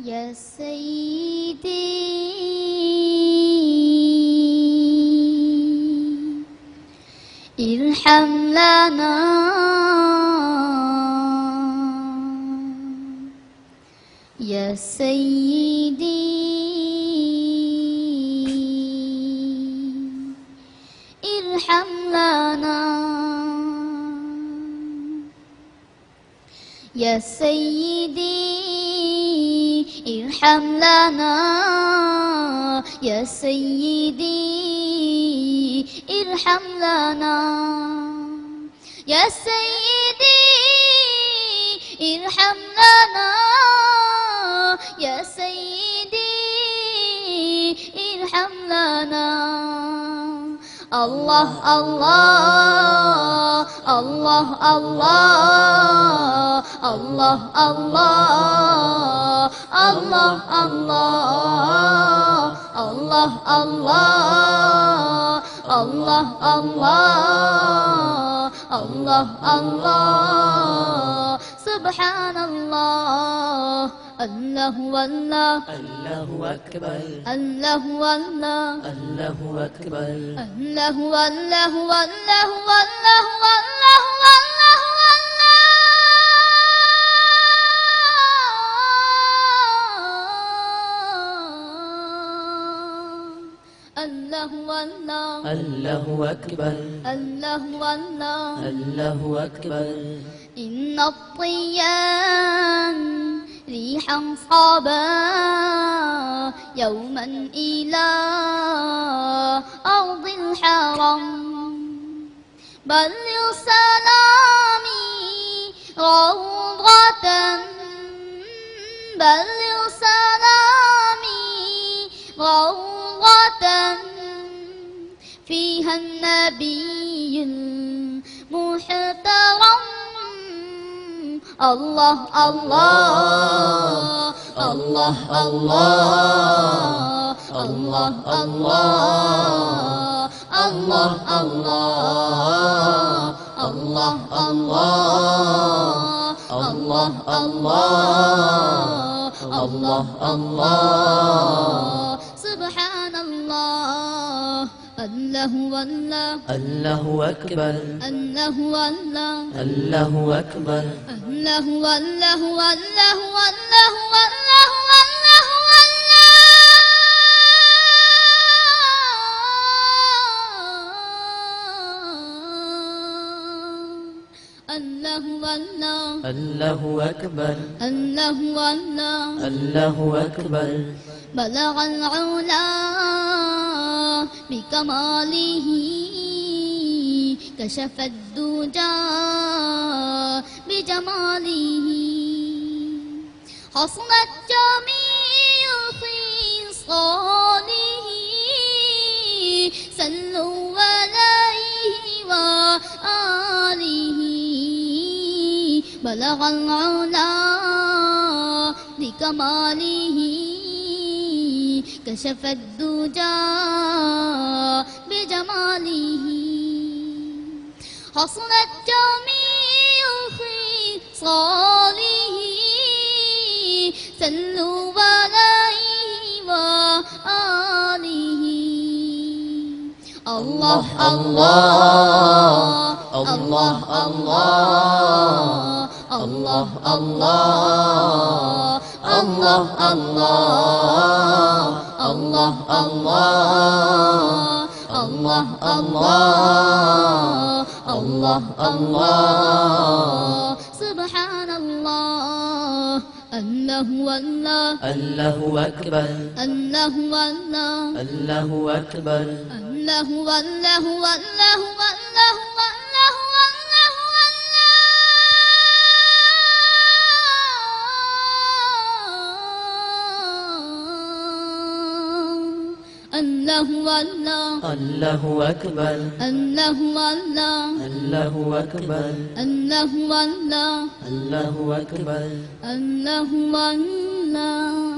يا سيدي ارحم لنا يا سيدي ارحم لنا يا سيدي ارحم لنا يا سيدي ارحم لنا يا سيدي ارحم لنا يا سيدي ارحم لنا الله الله الله الله الله الله الله الله الله الله الله الله سبحان الله الله والله الله أكبر الله والله الله أكبر الله والله والله والله والله والله الله والله الله أكبر الله والله الله أكبر إن الطيان ريحا صابا يوما إلى أرض الحرم بلغ سلامي روضة بلغ سلامي روضة فيها النبي المحترم الله الله الله الله الله الله الله الله الله الله الله سبحان الله الله والله الله أكبر الله والله الله أكبر الله والله والله والله والله والله الله والله الله أكبر الله والله الله أكبر بلغ العلا بكماله كشف الدجى بجماله حصلت جميع خصاله صلوا عليه وآله بلغ العلا بكماله كشف الدجى بجماله حصلت جميع خصاله صلوا عليه وآله الله الله الله الله الله الله الله الله الله الله الله سبحان الله الله والله الله أكبر الله والله الله أكبر الله والله والله والله والله الله والله الله أكبر الله والله الله أكبر الله والله الله أكبر الله والله